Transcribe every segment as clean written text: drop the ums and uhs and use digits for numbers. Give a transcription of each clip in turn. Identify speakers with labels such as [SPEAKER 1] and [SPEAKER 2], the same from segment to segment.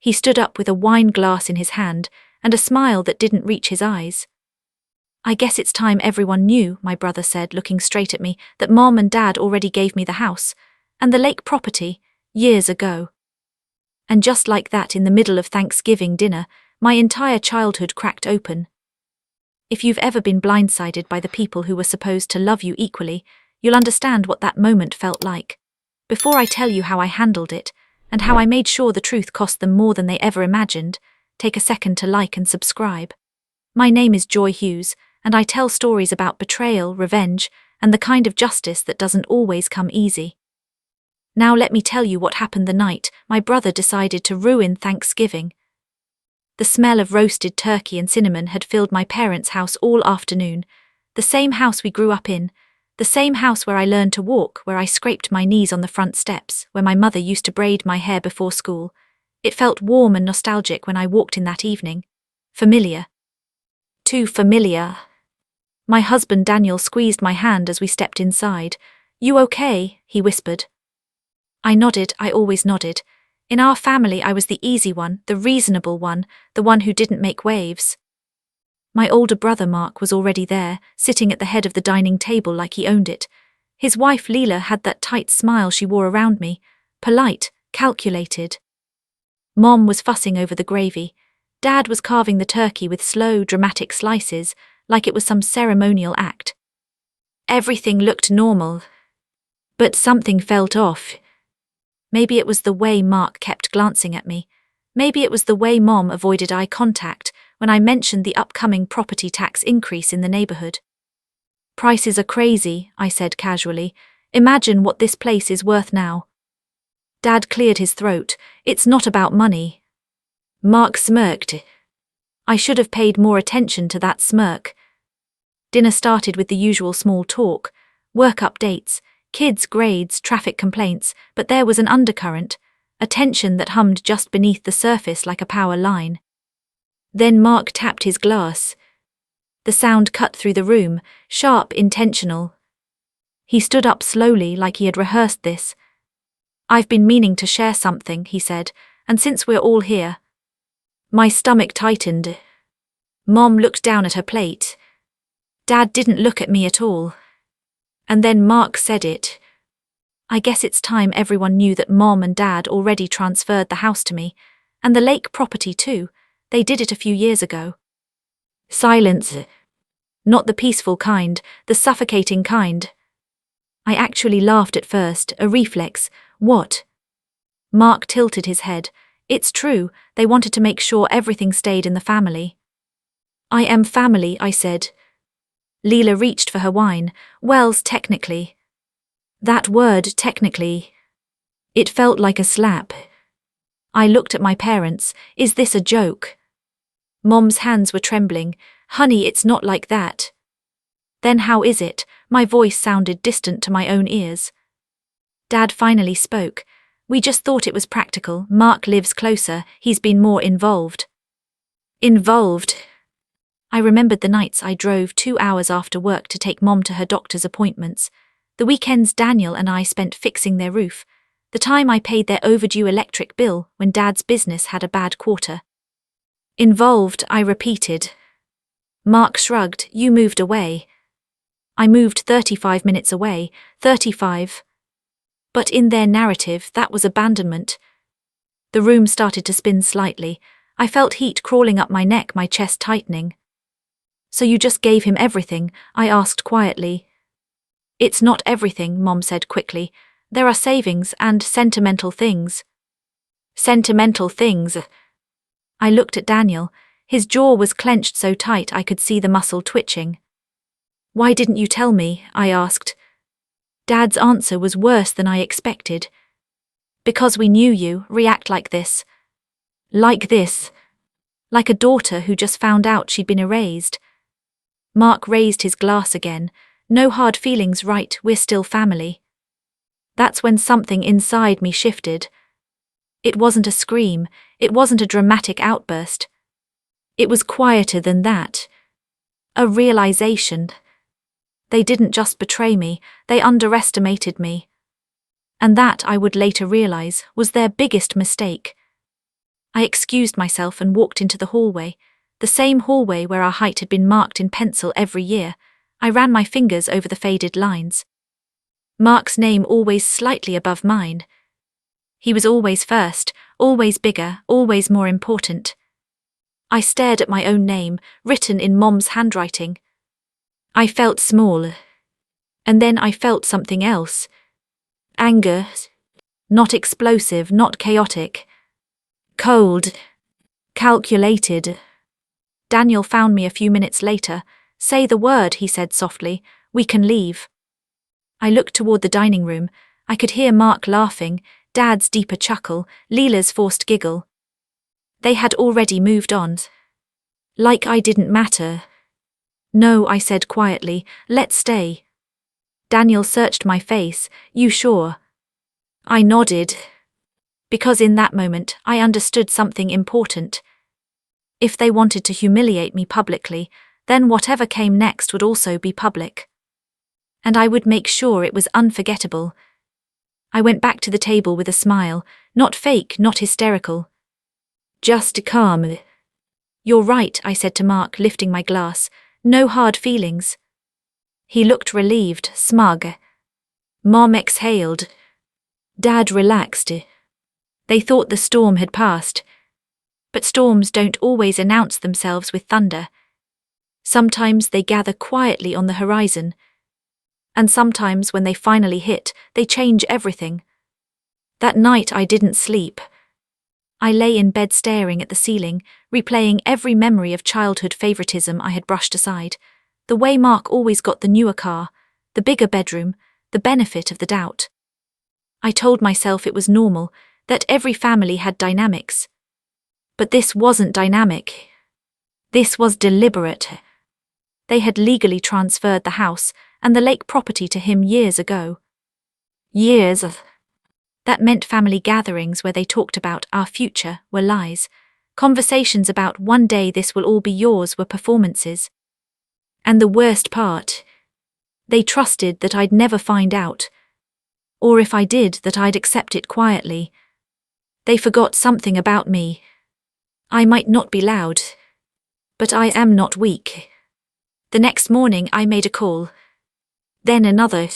[SPEAKER 1] He stood up with a wine glass in his hand and a smile that didn't reach his eyes. "I guess it's time everyone knew," my brother said, looking straight at me, "that Mom and Dad already gave me the house and the lake property years ago." And just like that, in the middle of Thanksgiving dinner, my entire childhood cracked open. If you've ever been blindsided by the people who were supposed to love you equally, you'll understand what that moment felt like. Before I tell you how I handled it, and how I made sure the truth cost them more than they ever imagined, take a second to like and subscribe. My name is Joy Hughes, and I tell stories about betrayal, revenge, and the kind of justice that doesn't always come easy. Now let me tell you what happened the night my brother decided to ruin Thanksgiving. The smell of roasted turkey and cinnamon had filled my parents' house all afternoon, the same house we grew up in, the same house where I learned to walk, where I scraped my knees on the front steps, where my mother used to braid my hair before school. It felt warm and nostalgic when I walked in that evening. Familiar. Too familiar. My husband Daniel squeezed my hand as we stepped inside. "You okay?" he whispered. I nodded. I always nodded. In our family, I was the easy one, the reasonable one, the one who didn't make waves. My older brother Mark was already there, sitting at the head of the dining table like he owned it. His wife Leela had that tight smile she wore around me, polite, calculated. Mom was fussing over the gravy. Dad was carving the turkey with slow, dramatic slices, like it was some ceremonial act. Everything looked normal. But something felt off. Maybe it was the way Mark kept glancing at me. Maybe it was the way Mom avoided eye contact when I mentioned the upcoming property tax increase in the neighborhood. "Prices are crazy," I said casually. "Imagine what this place is worth now." Dad cleared his throat. "It's not about money." Mark smirked. I should have paid more attention to that smirk. Dinner started with the usual small talk, work updates, kids' grades, traffic complaints, but there was an undercurrent, a tension that hummed just beneath the surface like a power line. Then Mark tapped his glass. The sound cut through the room, sharp, intentional. He stood up slowly like he had rehearsed this. "I've been meaning to share something," he said, "and since we're all here." My stomach tightened. Mom looked down at her plate. Dad didn't look at me at all. And then Mark said it. "I guess it's time everyone knew that Mom and Dad already transferred the house to me, and the lake property too. They did it a few years ago." Silence. Not the peaceful kind, the suffocating kind. I actually laughed at first, a reflex. "What?" Mark tilted his head. "It's true, they wanted to make sure everything stayed in the family." "I am family," I said. Leela reached for her wine. "Wells, technically." That word, technically. It felt like a slap. I looked at my parents. Is this a joke? Mom's hands were trembling. "Honey, it's not like that." "Then how is it?" My voice sounded distant to my own ears. Dad finally spoke. "We just thought it was practical. Mark lives closer, he's been more involved." Involved? I remembered the nights I drove 2 hours after work to take Mom to her doctor's appointments, the weekends Daniel and I spent fixing their roof, the time I paid their overdue electric bill when Dad's business had a bad quarter. Involved, I repeated. Mark shrugged. "You moved away." I moved 35 minutes away, 35. But in their narrative, that was abandonment. The room started to spin slightly. I felt heat crawling up my neck, my chest tightening. "So you just gave him everything?" I asked quietly. "It's not everything," Mom said quickly. "There are savings and sentimental things." Sentimental things? I looked at Daniel. His jaw was clenched so tight I could see the muscle twitching. "Why didn't you tell me?" I asked. Dad's answer was worse than I expected. "Because we knew you react like this." Like this. Like a daughter who just found out she'd been erased. Mark raised his glass again. "No hard feelings, right? We're still family." That's when something inside me shifted. It wasn't a scream. It wasn't a dramatic outburst. It was quieter than that. A realization. They didn't just betray me, they underestimated me. And that, I would later realize, was their biggest mistake. I excused myself and walked into the hallway, the same hallway where our height had been marked in pencil every year. I ran my fingers over the faded lines. Mark's name always slightly above mine. He was always first, always bigger, always more important. I stared at my own name, written in Mom's handwriting. I felt small. And then I felt something else. Anger. Not explosive, not chaotic. Cold. Calculated. Daniel found me a few minutes later. "Say the word," he said softly. "We can leave." I looked toward the dining room. I could hear Mark laughing, Dad's deeper chuckle, Leela's forced giggle. They had already moved on. Like I didn't matter. "No," I said quietly, "let's stay." Daniel searched my face. "You sure?" I nodded. Because in that moment, I understood something important. If they wanted to humiliate me publicly, then whatever came next would also be public. And I would make sure it was unforgettable. I went back to the table with a smile, not fake, not hysterical. Just calm. "You're right," I said to Mark, lifting my glass. "No hard feelings." He looked relieved, smug. Mom exhaled. Dad relaxed. They thought the storm had passed. But storms don't always announce themselves with thunder. Sometimes they gather quietly on the horizon. And sometimes when they finally hit, they change everything. That night I didn't sleep. I lay in bed staring at the ceiling, replaying every memory of childhood favoritism I had brushed aside. The way Mark always got the newer car, the bigger bedroom, the benefit of the doubt. I told myself it was normal, that every family had dynamics. But this wasn't dynamic. This was deliberate. They had legally transferred the house and the lake property to him years ago. Years. That meant family gatherings where they talked about our future were lies. Conversations about one day this will all be yours were performances. And the worst part, they trusted that I'd never find out. Or if I did, that I'd accept it quietly. They forgot something about me. I might not be loud, but I am not weak. The next morning I made a call. Then another.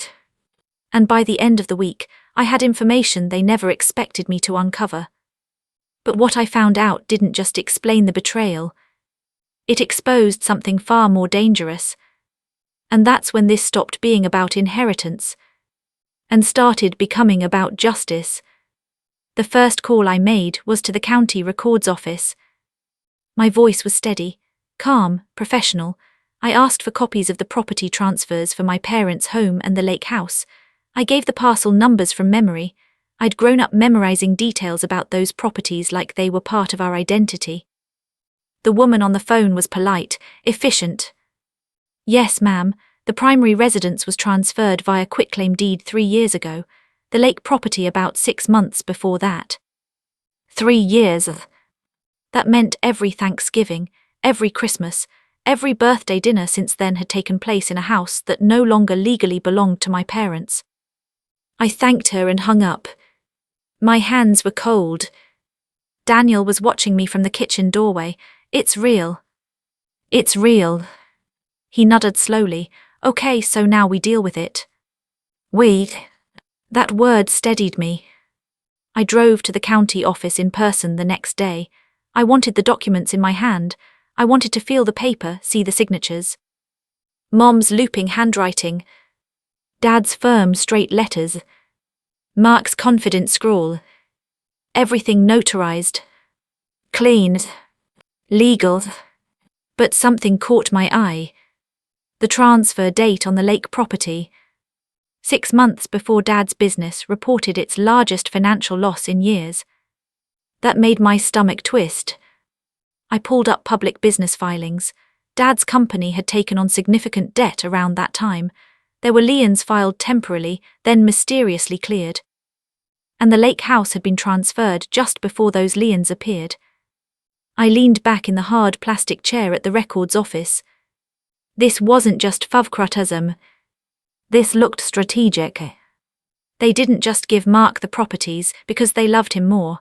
[SPEAKER 1] And by the end of the week, I had information they never expected me to uncover. But what I found out didn't just explain the betrayal. It exposed something far more dangerous. And that's when this stopped being about inheritance and started becoming about justice. The first call I made was to the county records office. My voice was steady, calm, professional. I asked for copies of the property transfers for my parents' home and the lake house. I gave the parcel numbers from memory. I'd grown up memorizing details about those properties like they were part of our identity. The woman on the phone was polite, efficient. "Yes, ma'am, the primary residence was transferred via quitclaim deed 3 years ago. The lake property about 6 months before that." 3 years. That meant every Thanksgiving, every Christmas, every birthday dinner since then had taken place in a house that no longer legally belonged to my parents. I thanked her and hung up. My hands were cold. Daniel was watching me from the kitchen doorway. "It's real. It's real." He nodded slowly. "Okay, so now we deal with it." "We." That word steadied me. I drove to the county office in person the next day. I wanted the documents in my hand. I wanted to feel the paper, see the signatures. Mom's looping handwriting. Dad's firm, straight letters. Mark's confident scrawl. Everything notarized. Clean. Legal. But something caught my eye. The transfer date on the lake property. 6 months before Dad's business reported its largest financial loss in years. That made my stomach twist. I pulled up public business filings. Dad's company had taken on significant debt around that time. There were liens filed temporarily, then mysteriously cleared. And the lake house had been transferred just before those liens appeared. I leaned back in the hard plastic chair at the records office. This wasn't just favoritism. This looked strategic. They didn't just give Mark the properties because they loved him more.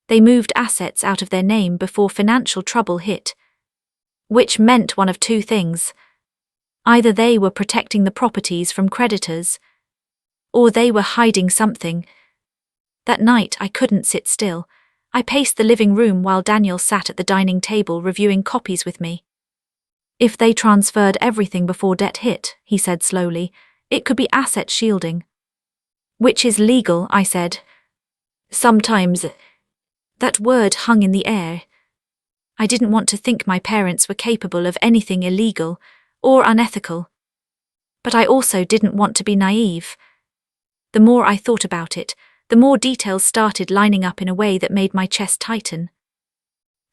[SPEAKER 1] They moved assets out of their name before financial trouble hit. Which meant one of two things. Either they were protecting the properties from creditors, or they were hiding something. That night I couldn't sit still. I paced the living room while Daniel sat at the dining table reviewing copies with me. If they transferred everything before debt hit, he said slowly, it could be asset shielding. Which is legal, I said. Sometimes. That word hung in the air. I didn't want to think my parents were capable of anything illegal or unethical. But I also didn't want to be naive. The more I thought about it, the more details started lining up in a way that made my chest tighten.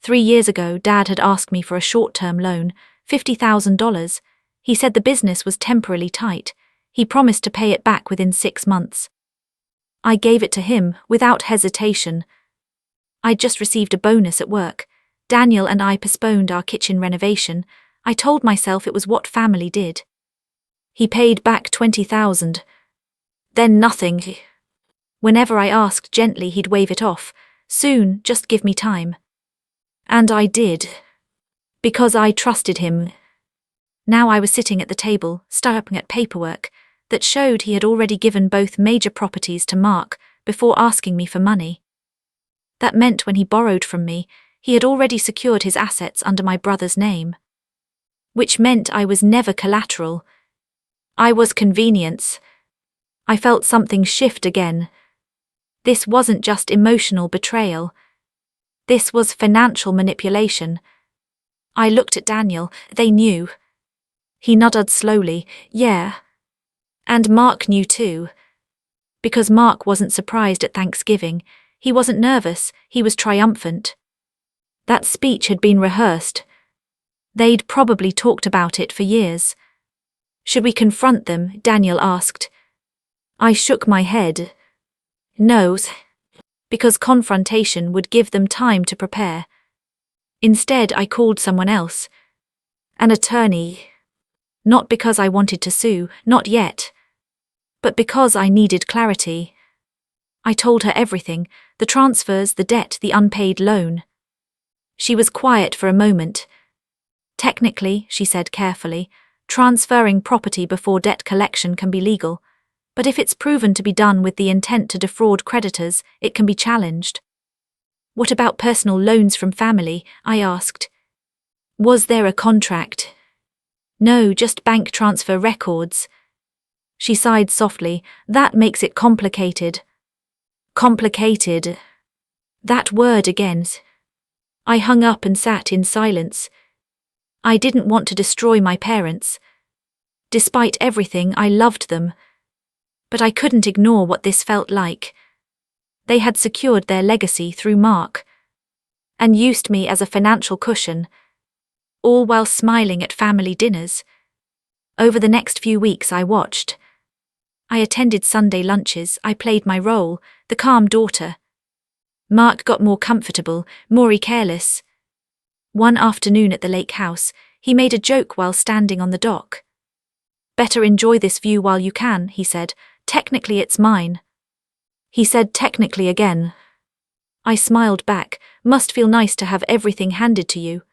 [SPEAKER 1] 3 years ago, Dad had asked me for a short-term loan, $50,000. He said the business was temporarily tight. He promised to pay it back within 6 months. I gave it to him without hesitation. I'd just received a bonus at work. Daniel and I postponed our kitchen renovation. I told myself it was what family did. He paid back $20,000. Then nothing. Whenever I asked gently, he'd wave it off. Soon, just give me time. And I did. Because I trusted him. Now I was sitting at the table, staring at paperwork that showed he had already given both major properties to Mark before asking me for money. That meant when he borrowed from me, he had already secured his assets under my brother's name. Which meant I was never collateral. I was convenience. I felt something shift again. This wasn't just emotional betrayal. This was financial manipulation. I looked at Daniel. They knew. He nodded slowly. Yeah. And Mark knew too. Because Mark wasn't surprised at Thanksgiving. He wasn't nervous, he was triumphant. That speech had been rehearsed. They'd probably talked about it for years. Should we confront them? Daniel asked. I shook my head. No, because confrontation would give them time to prepare. Instead, I called someone else. An attorney. Not because I wanted to sue, not yet. But because I needed clarity. I told her everything, the transfers, the debt, the unpaid loan. She was quiet for a moment. Technically, she said carefully, transferring property before debt collection can be legal, but if it's proven to be done with the intent to defraud creditors, it can be challenged. What about personal loans from family? I asked. Was there a contract? No, just bank transfer records. She sighed softly. That makes it complicated. Complicated. That word again. I hung up and sat in silence. I didn't want to destroy my parents. Despite everything, I loved them. But I couldn't ignore what this felt like. They had secured their legacy through Mark. And used me as a financial cushion. All while smiling at family dinners. Over the next few weeks I watched. I attended Sunday lunches, I played my role, the calm daughter. Mark got more comfortable, more careless. One afternoon at the lake house, he made a joke while standing on the dock. Better enjoy this view while you can, he said. Technically it's mine. He said technically again. I smiled back. Must feel nice to have everything handed to you.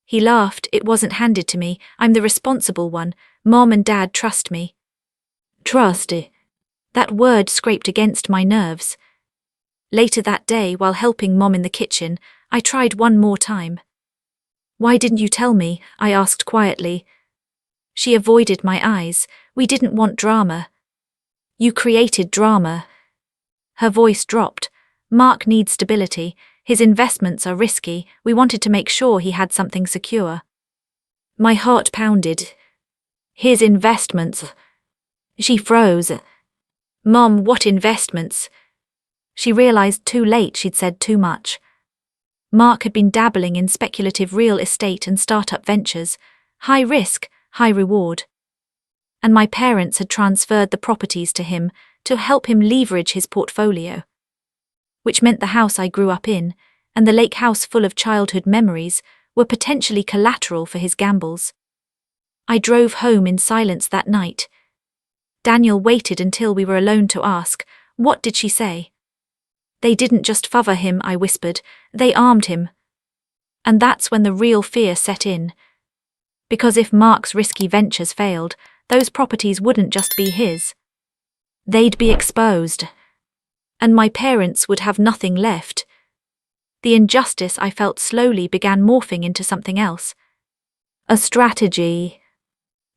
[SPEAKER 1] He laughed. It wasn't handed to me. I'm the responsible one. Mom and Dad trust me. Trust? That word scraped against my nerves. Later that day, while helping Mom in the kitchen, I tried one more time. Why didn't you tell me? I asked quietly. She avoided my eyes. We didn't want drama. You created drama. Her voice dropped. Mark needs stability. His investments are risky. We wanted to make sure he had something secure. My heart pounded. His investments. She froze. Mom, what investments? She realized too late she'd said too much. Mark had been dabbling in speculative real estate and startup ventures, high risk, high reward. And my parents had transferred the properties to him to help him leverage his portfolio. Which meant the house I grew up in, and the lake house full of childhood memories, were potentially collateral for his gambles. I drove home in silence that night. Daniel waited until we were alone to ask, what did she say? They didn't just favor him, I whispered, they armed him. And that's when the real fear set in. Because if Mark's risky ventures failed, those properties wouldn't just be his. They'd be exposed. And my parents would have nothing left. The injustice I felt slowly began morphing into something else. A strategy.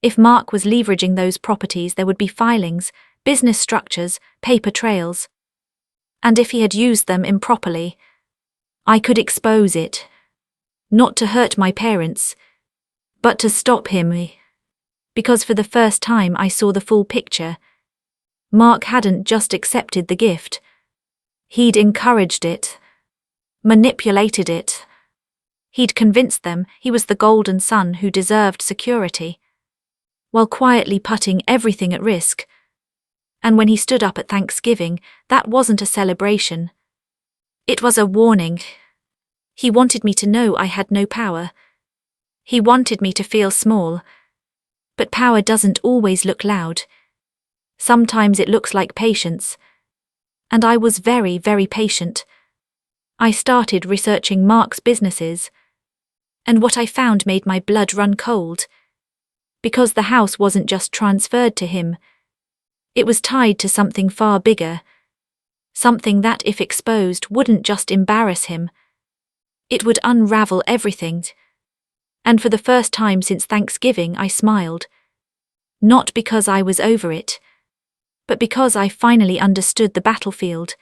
[SPEAKER 1] If Mark was leveraging those properties, there would be filings, business structures, paper trails. And if he had used them improperly, I could expose it. Not to hurt my parents, but to stop him. Because for the first time I saw the full picture. Mark hadn't just accepted the gift. He'd encouraged it. Manipulated it. He'd convinced them he was the golden son who deserved security, while quietly putting everything at risk. And when he stood up at Thanksgiving, that wasn't a celebration. It was a warning. He wanted me to know I had no power. He wanted me to feel small. But power doesn't always look loud. Sometimes it looks like patience. And I was very, very patient. I started researching Mark's businesses. And what I found made my blood run cold. Because the house wasn't just transferred to him. It was tied to something far bigger. Something that, if exposed, wouldn't just embarrass him. It would unravel everything. And for the first time since Thanksgiving, I smiled. Not because I was over it, but because I finally understood the battlefield.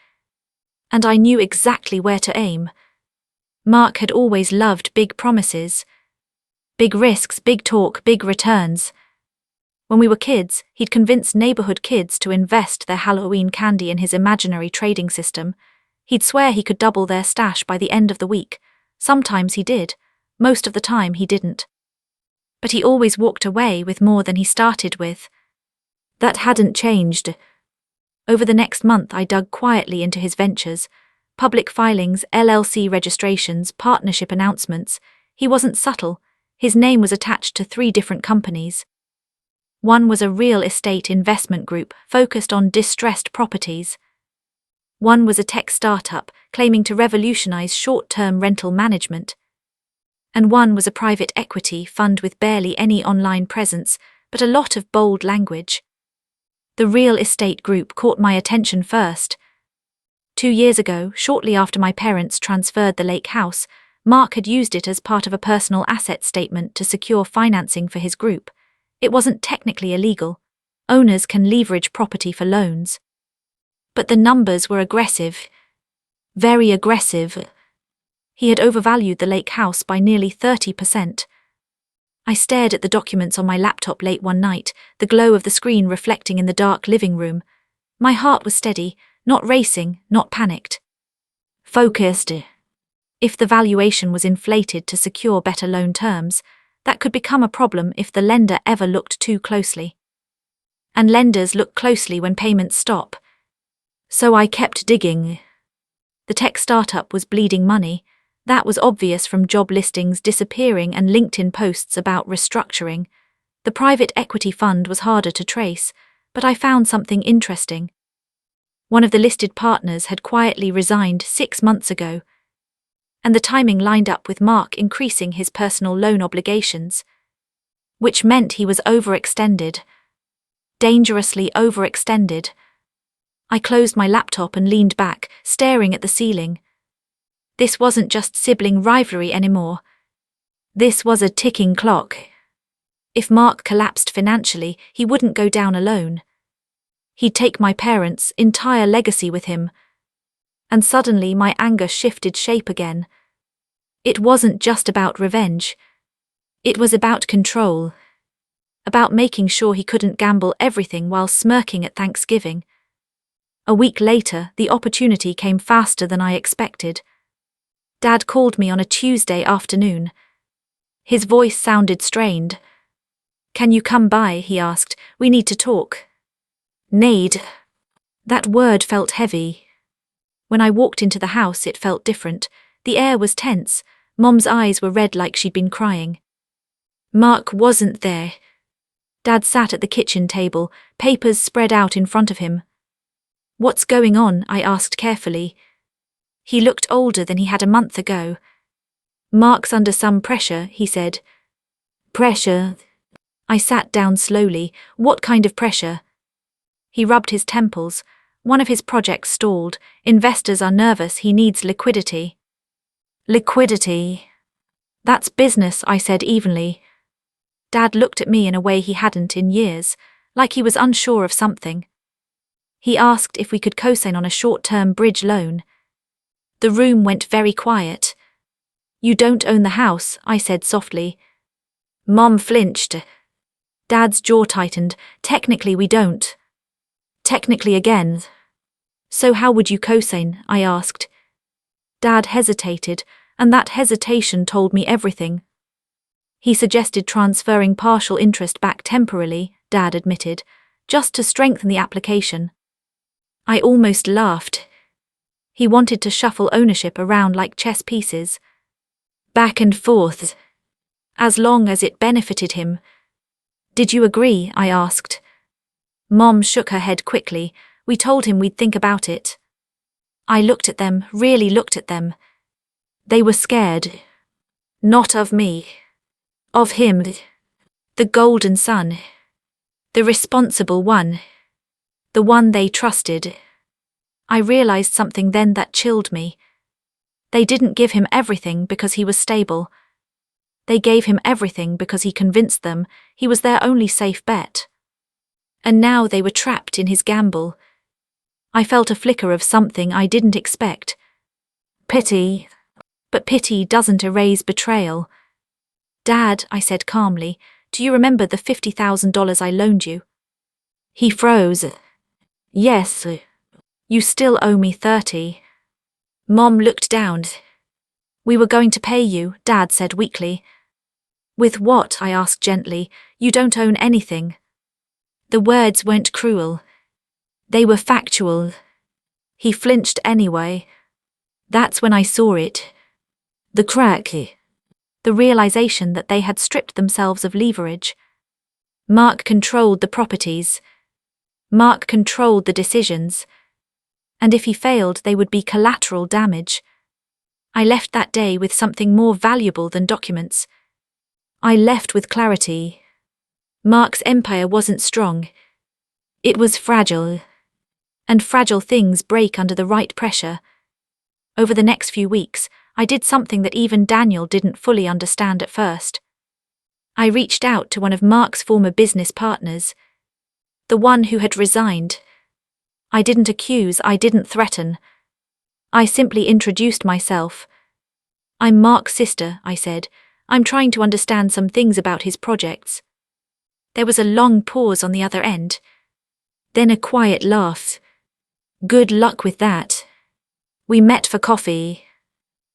[SPEAKER 1] And I knew exactly where to aim. Mark had always loved big promises. Big risks, big talk, big returns. When we were kids, he'd convinced neighborhood kids to invest their Halloween candy in his imaginary trading system. He'd swear he could double their stash by the end of the week. Sometimes he did. Most of the time he didn't. But he always walked away with more than he started with. That hadn't changed. Over the next month I dug quietly into his ventures. Public filings, LLC registrations, partnership announcements. He wasn't subtle. His name was attached to 3 different companies. One was a real estate investment group focused on distressed properties. One was a tech startup claiming to revolutionize short-term rental management. And one was a private equity fund with barely any online presence, but a lot of bold language. The real estate group caught my attention first. 2 years ago, shortly after my parents transferred the lake house, Mark had used it as part of a personal asset statement to secure financing for his group. It wasn't technically illegal. Owners can leverage property for loans. But the numbers were aggressive. Very aggressive. He had overvalued the lake house by nearly 30%. I stared at the documents on my laptop late one night, the glow of the screen reflecting in the dark living room. My heart was steady, not racing, not panicked. Focused. If the valuation was inflated to secure better loan terms, that could become a problem if the lender ever looked too closely. And lenders look closely when payments stop. So I kept digging. The tech startup was bleeding money. That was obvious from job listings disappearing and LinkedIn posts about restructuring. The private equity fund was harder to trace, but I found something interesting. One of the listed partners had quietly resigned 6 months ago. And the timing lined up with Mark increasing his personal loan obligations, which meant he was overextended. Dangerously overextended. I closed my laptop and leaned back, staring at the ceiling. This wasn't just sibling rivalry anymore. This was a ticking clock. If Mark collapsed financially, he wouldn't go down alone. He'd take my parents' entire legacy with him. And suddenly my anger shifted shape again. It wasn't just about revenge. It was about control. About making sure he couldn't gamble everything while smirking at Thanksgiving. A week later, the opportunity came faster than I expected. Dad called me on a Tuesday afternoon. His voice sounded strained. "Can you come by?" he asked. "We need to talk." Need. That word felt heavy. When I walked into the house, it felt different. The air was tense. Mom's eyes were red like she'd been crying. Mark wasn't there. Dad sat at the kitchen table, papers spread out in front of him. "What's going on?" I asked carefully. He looked older than he had a month ago. "Mark's under some pressure," he said. "Pressure?" I sat down slowly. "What kind of pressure?" He rubbed his temples. "One of his projects stalled. Investors are nervous. He needs liquidity." "Liquidity? That's business," I said evenly. Dad looked at me in a way he hadn't in years, like he was unsure of something. He asked if we could co-sign on a short-term bridge loan. The room went very quiet. "You don't own the house," I said softly. Mom flinched. Dad's jaw tightened. "Technically we don't." "Technically again." "So how would you co-sign?" I asked. Dad hesitated, and that hesitation told me everything. "He suggested transferring partial interest back temporarily," Dad admitted, "just to strengthen the application." I almost laughed. He wanted to shuffle ownership around like chess pieces. Back and forth. As long as it benefited him. "Did you agree?" I asked. Mom shook her head quickly. "We told him we'd think about it." I looked at them, really looked at them. They were scared. Not of me. Of him. The golden son. The responsible one. The one they trusted. I realized something then that chilled me. They didn't give him everything because he was stable. They gave him everything because he convinced them he was their only safe bet. And now they were trapped in his gamble. I felt a flicker of something I didn't expect. Pity. But pity doesn't erase betrayal. "Dad," I said calmly, "do you remember the $50,000 I loaned you?" He froze. "Yes. You still owe me 30. Mom looked down. "We were going to pay you," Dad said weakly. "With what?" I asked gently. "You don't own anything." The words weren't cruel. They were factual. He flinched anyway. That's when I saw it. The crack. The realization that they had stripped themselves of leverage. Mark controlled the properties. Mark controlled the decisions. And if he failed, they would be collateral damage. I left that day with something more valuable than documents. I left with clarity. Mark's empire wasn't strong. It was fragile. And fragile things break under the right pressure. Over the next few weeks, I did something that even Daniel didn't fully understand at first. I reached out to one of Mark's former business partners. The one who had resigned. I didn't accuse, I didn't threaten. I simply introduced myself. "I'm Mark's sister," I said. "I'm trying to understand some things about his projects." There was a long pause on the other end. Then a quiet laugh. "Good luck with that." We met for coffee.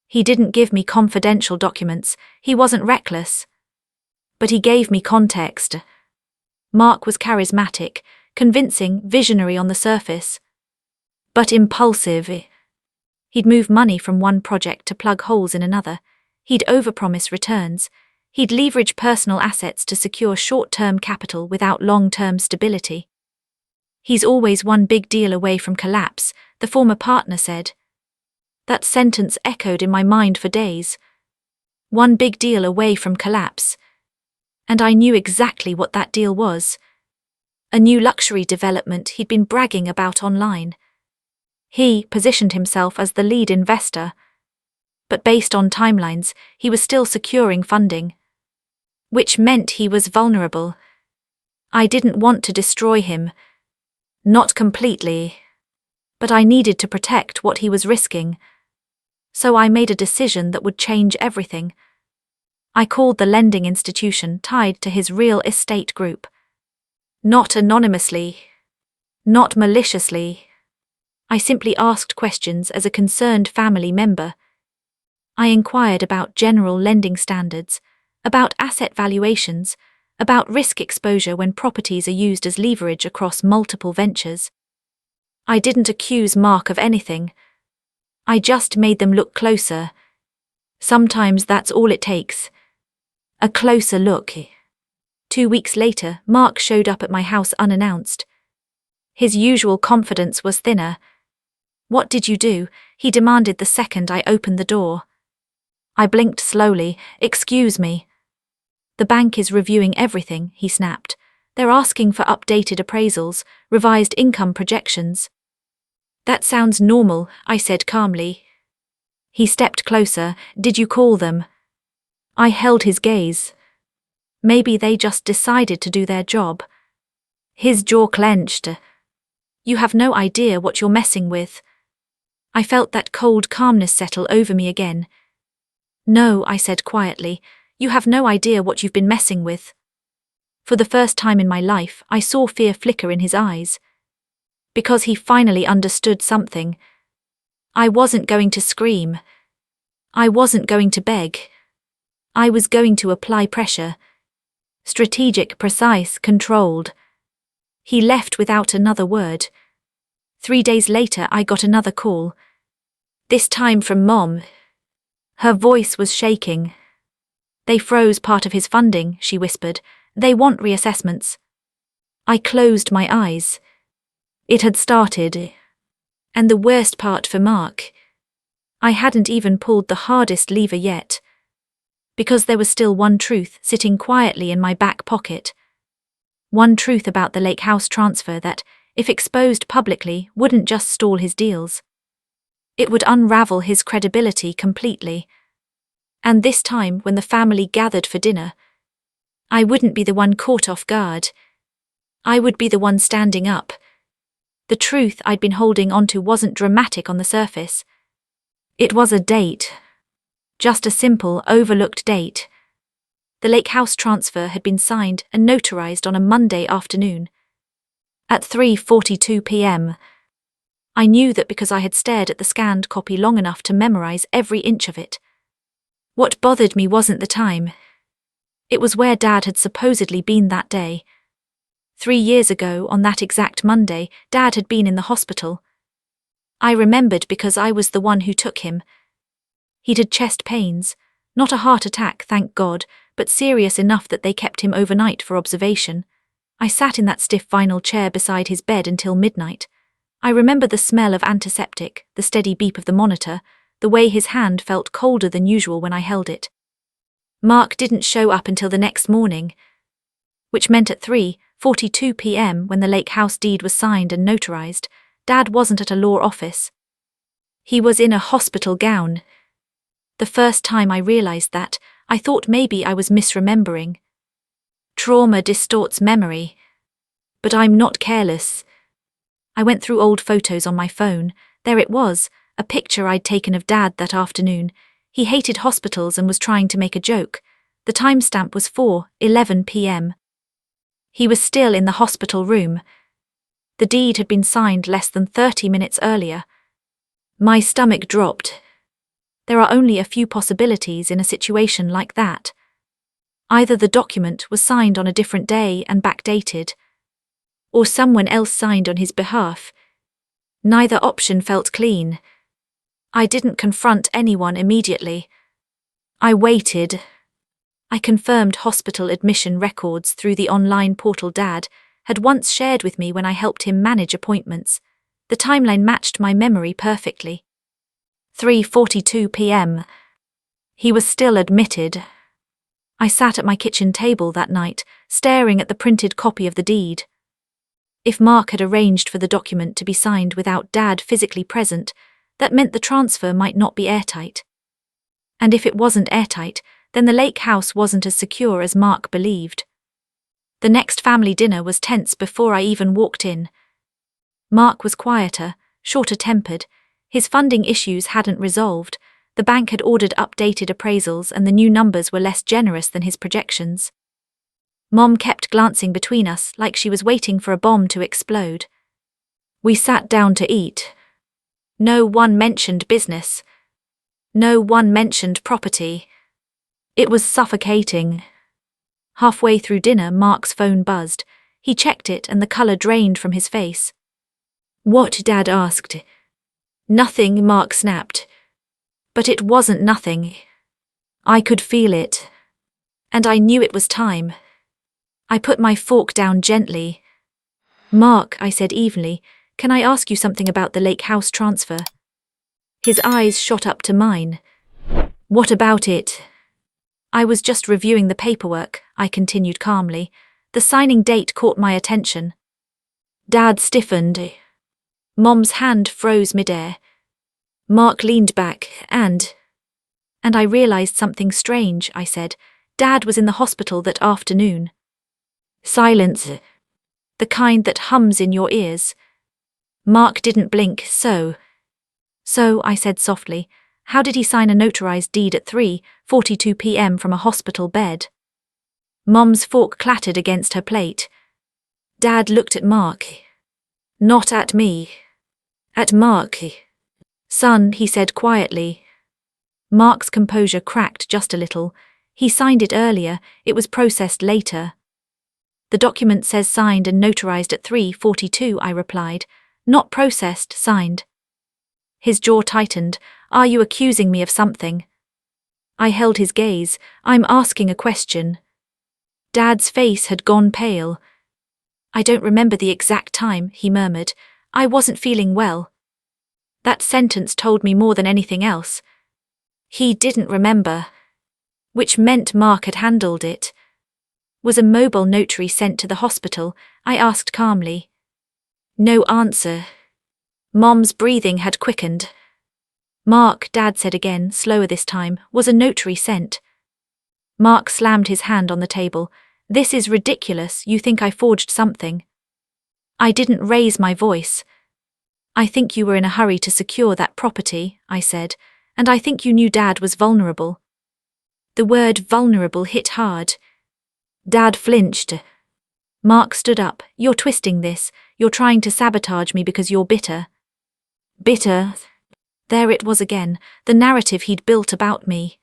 [SPEAKER 1] He didn't give me confidential documents, he wasn't reckless. But he gave me context. Mark was charismatic, convincing, visionary on the surface. But impulsive. He'd move money from one project to plug holes in another. He'd overpromise returns. He'd leverage personal assets to secure short-term capital without long-term stability. "He's always one big deal away from collapse," the former partner said. That sentence echoed in my mind for days. One big deal away from collapse. And I knew exactly what that deal was. A new luxury development he'd been bragging about online. He positioned himself as the lead investor. But based on timelines, he was still securing funding. Which meant he was vulnerable. I didn't want to destroy him. Not completely. But I needed to protect what he was risking. So I made a decision that would change everything. I called the lending institution tied to his real estate group. Not anonymously. Not maliciously. I simply asked questions as a concerned family member. I inquired about general lending standards, about asset valuations, about risk exposure when properties are used as leverage across multiple ventures. I didn't accuse Mark of anything. I just made them look closer. Sometimes that's all it takes. A closer look. 2 weeks later, Mark showed up at my house unannounced. His usual confidence was thinner. "What did you do?" he demanded the second I opened the door. I blinked slowly. "Excuse me." "The bank is reviewing everything," he snapped. "They're asking for updated appraisals, revised income projections." "That sounds normal," I said calmly. He stepped closer. "Did you call them?" I held his gaze. Maybe they just decided to do their job. His jaw clenched. "You have no idea what you're messing with." I felt that cold calmness settle over me again. "No," I said quietly, "you have no idea what you've been messing with." For the first time in my life, I saw fear flicker in his eyes. Because he finally understood something. I wasn't going to scream. I wasn't going to beg. I was going to apply pressure. Strategic, precise, controlled. He left without another word. 3 days later, I got another call. This time from Mom. Her voice was shaking. "They froze part of his funding," she whispered. "They want reassessments." I closed my eyes. It had started. And the worst part for Mark. I hadn't even pulled the hardest lever yet. Because there was still one truth sitting quietly in my back pocket. One truth about the Lake House transfer that, if exposed publicly, wouldn't just stall his deals. It would unravel his credibility completely. And this time, when the family gathered for dinner, I wouldn't be the one caught off guard. I would be the one standing up. The truth I'd been holding onto wasn't dramatic on the surface. It was a date. Just a simple, overlooked date. The Lake House transfer had been signed and notarized on a Monday afternoon. At 3:42 p.m. I knew that because I had stared at the scanned copy long enough to memorize every inch of it. What bothered me wasn't the time. It was where Dad had supposedly been that day. 3 years ago, on that exact Monday, Dad had been in the hospital. I remembered because I was the one who took him. He'd had chest pains, not a heart attack, thank God, but serious enough that they kept him overnight for observation. I sat in that stiff vinyl chair beside his bed until midnight. I remember the smell of antiseptic, the steady beep of the monitor, the way his hand felt colder than usual when I held it. Mark didn't show up until the next morning, which meant at 3:42 p.m. when the Lake House deed was signed and notarized, Dad wasn't at a law office. He was in a hospital gown. The first time I realized that, I thought maybe I was misremembering. Trauma distorts memory. But I'm not careless. I went through old photos on my phone. There it was, a picture I'd taken of Dad that afternoon. He hated hospitals and was trying to make a joke. The timestamp was 4:11 p.m. He was still in the hospital room. The deed had been signed less than 30 minutes earlier. My stomach dropped. There are only a few possibilities in a situation like that. Either the document was signed on a different day and backdated, or someone else signed on his behalf. Neither option felt clean. I didn't confront anyone immediately. I waited. I confirmed hospital admission records through the online portal Dad had once shared with me when I helped him manage appointments. The timeline matched my memory perfectly. 3:42 p.m. He was still admitted. I sat at my kitchen table that night, staring at the printed copy of the deed. If Mark had arranged for the document to be signed without Dad physically present, that meant the transfer might not be airtight. And if it wasn't airtight, then the Lake House wasn't as secure as Mark believed. The next family dinner was tense before I even walked in. Mark was quieter, shorter-tempered. His funding issues hadn't resolved. The bank had ordered updated appraisals and the new numbers were less generous than his projections. Mom kept glancing between us like she was waiting for a bomb to explode. We sat down to eat. No one mentioned business. No one mentioned property. It was suffocating. Halfway through dinner, Mark's phone buzzed. He checked it and the color drained from his face. "What?" Dad asked. "Nothing," Mark snapped. But it wasn't nothing. I could feel it. And I knew it was time. I put my fork down gently. "Mark," I said evenly, "can I ask you something about the Lake House transfer?" His eyes shot up to mine. What about it? I was just reviewing the paperwork, I continued calmly. The signing date caught my attention. Dad stiffened. Mom's hand froze midair. Mark leaned back, and I realized something strange, I said. Dad was in the hospital that afternoon. Silence. The kind that hums in your ears. Mark didn't blink. So, I said softly, how did he sign a notarized deed at 3:42 p.m. from a hospital bed? Mom's fork clattered against her plate. Dad looked at Mark. Not at me. At Mark. Son, he said quietly. Mark's composure cracked just a little. He signed it earlier, it was processed later. The document says signed and notarized at 3:42, I replied. Not processed, signed. His jaw tightened. Are you accusing me of something? I held his gaze. I'm asking a question. Dad's face had gone pale. I don't remember the exact time, he murmured. I wasn't feeling well. That sentence told me more than anything else. He didn't remember. Which meant Mark had handled it. Was a mobile notary sent to the hospital? I asked calmly. No answer. Mom's breathing had quickened. Mark, Dad said again, slower this time, was a notary sent. Mark slammed his hand on the table. This is ridiculous, you think I forged something. I didn't raise my voice. I think you were in a hurry to secure that property, I said, and I think you knew Dad was vulnerable. The word vulnerable hit hard. Dad flinched. Mark stood up. You're twisting this. You're trying to sabotage me because you're bitter. Bitter? There it was again, the narrative he'd built about me.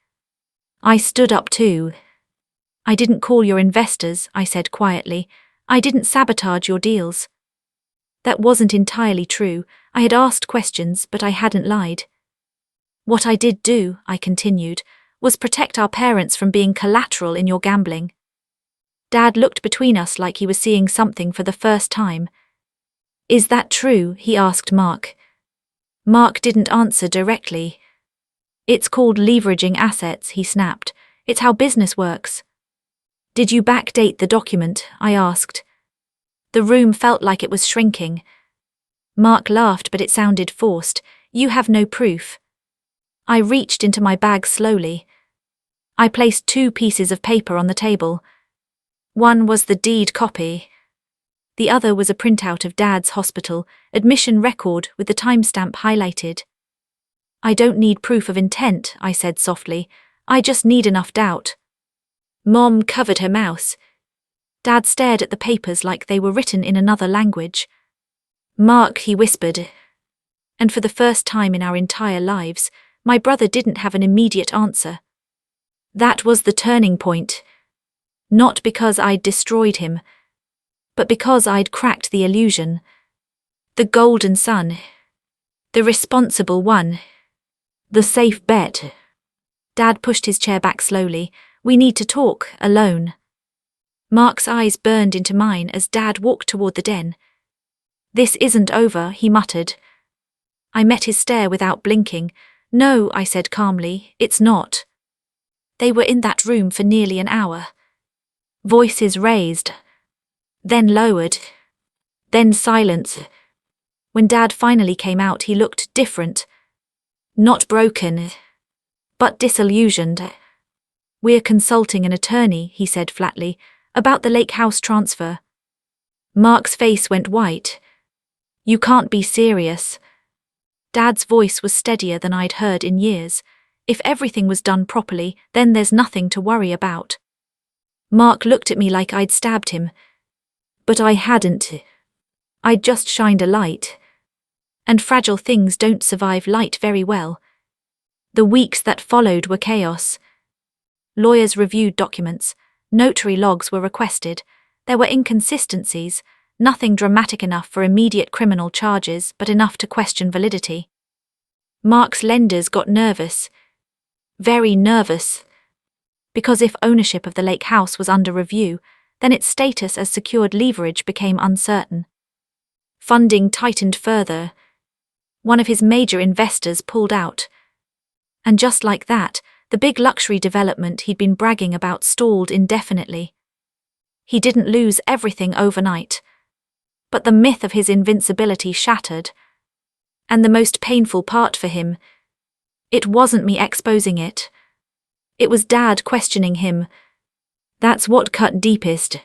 [SPEAKER 1] I stood up too. I didn't call your investors, I said quietly. I didn't sabotage your deals. That wasn't entirely true. I had asked questions, but I hadn't lied. What I did do, I continued, was protect our parents from being collateral in your gambling. Dad looked between us like he was seeing something for the first time. Is that true? He asked Mark. Mark didn't answer directly. It's called leveraging assets, he snapped. It's how business works. Did you backdate the document? I asked. The room felt like it was shrinking. Mark laughed, but it sounded forced. You have no proof. I reached into my bag slowly. I placed 2 pieces of paper on the table. One was the deed copy. The other was a printout of Dad's hospital admission record with the timestamp highlighted. I don't need proof of intent, I said softly. I just need enough doubt. Mom covered her mouth. Dad stared at the papers like they were written in another language. Mark, he whispered. And for the first time in our entire lives, my brother didn't have an immediate answer. That was the turning point. Not because I'd destroyed him, but because I'd cracked the illusion. The golden son. The responsible one. The safe bet. Dad pushed his chair back slowly. We need to talk, alone. Mark's eyes burned into mine as Dad walked toward the den. This isn't over, he muttered. I met his stare without blinking. No, I said calmly, it's not. They were in that room for nearly an hour. Voices raised, then lowered, then silence. When Dad finally came out, he looked different. Not broken, but disillusioned. We're consulting an attorney, he said flatly, about the lake house transfer. Mark's face went white. You can't be serious. Dad's voice was steadier than I'd heard in years. If everything was done properly, then there's nothing to worry about. Mark looked at me like I'd stabbed him. But I hadn't. I'd just shined a light. And fragile things don't survive light very well. The weeks that followed were chaos. Lawyers reviewed documents. Notary logs were requested. There were inconsistencies, nothing dramatic enough for immediate criminal charges, but enough to question validity. Mark's lenders got nervous. Very nervous. Because if ownership of the lake house was under review, then its status as secured leverage became uncertain. Funding tightened further. One of his major investors pulled out. And just like that, the big luxury development he'd been bragging about stalled indefinitely. He didn't lose everything overnight. But the myth of his invincibility shattered. And the most painful part for him, it wasn't me exposing it. It was Dad questioning him. That's what cut deepest.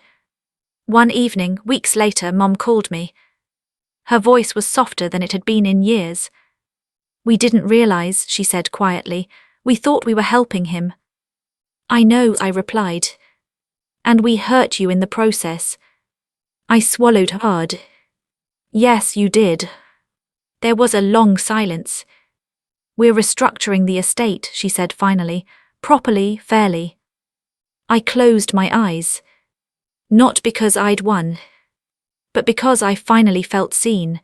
[SPEAKER 1] One evening, weeks later, Mom called me. Her voice was softer than it had been in years. "We didn't realize," she said quietly. "We thought we were helping him." "I know," I replied. "And we hurt you in the process." I swallowed hard. "Yes, you did." There was a long silence. "We're restructuring the estate," she said finally. "Properly, fairly." I closed my eyes. Not because I'd won, but because I finally felt seen.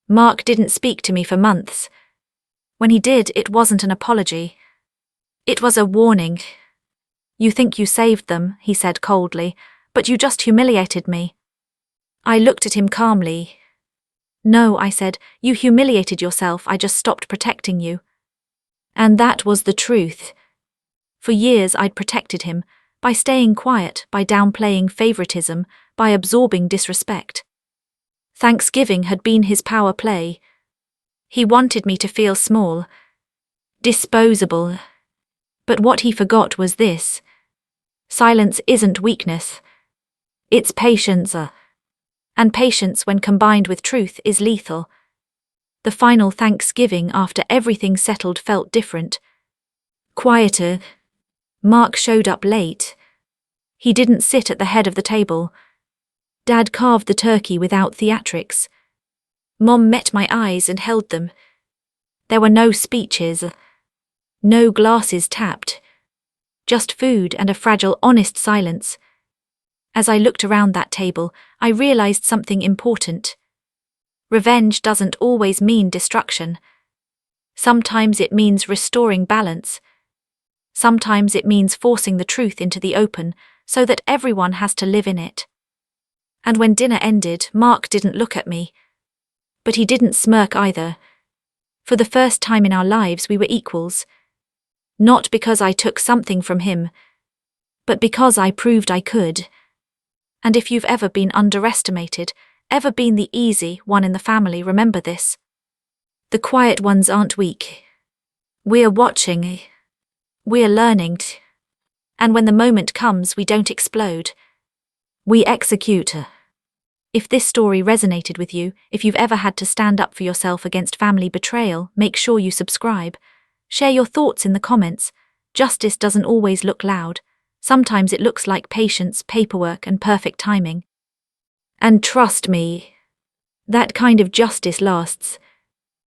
[SPEAKER 1] Mark didn't speak to me for months. When he did, it wasn't an apology. It was a warning. "You think you saved them," he said coldly, "but you just humiliated me." I looked at him calmly. "No," I said, "you humiliated yourself, I just stopped protecting you." And that was the truth. For years I'd protected him, by staying quiet, by downplaying favoritism, by absorbing disrespect. Thanksgiving had been his power play. He wanted me to feel small, disposable. But what he forgot was this. Silence isn't weakness. It's patience. And patience, when combined with truth, is lethal. The final Thanksgiving after everything settled felt different. Quieter. Mark showed up late. He didn't sit at the head of the table. Dad carved the turkey without theatrics. Mom met my eyes and held them. There were no speeches. No glasses tapped. Just food and a fragile, honest silence. As I looked around that table, I realized something important. Revenge doesn't always mean destruction. Sometimes it means restoring balance. Sometimes it means forcing the truth into the open so that everyone has to live in it. And when dinner ended, Mark didn't look at me. But he didn't smirk either. For the first time in our lives, we were equals. Not because I took something from him, but because I proved I could. And if you've ever been underestimated, ever been the easy one in the family, remember this. The quiet ones aren't weak. We're watching. We're learning. And when the moment comes, we don't explode. We execute. If this story resonated with you, if you've ever had to stand up for yourself against family betrayal, make sure you subscribe. Share your thoughts in the comments. Justice doesn't always look loud. Sometimes it looks like patience, paperwork, and perfect timing. And trust me, that kind of justice lasts.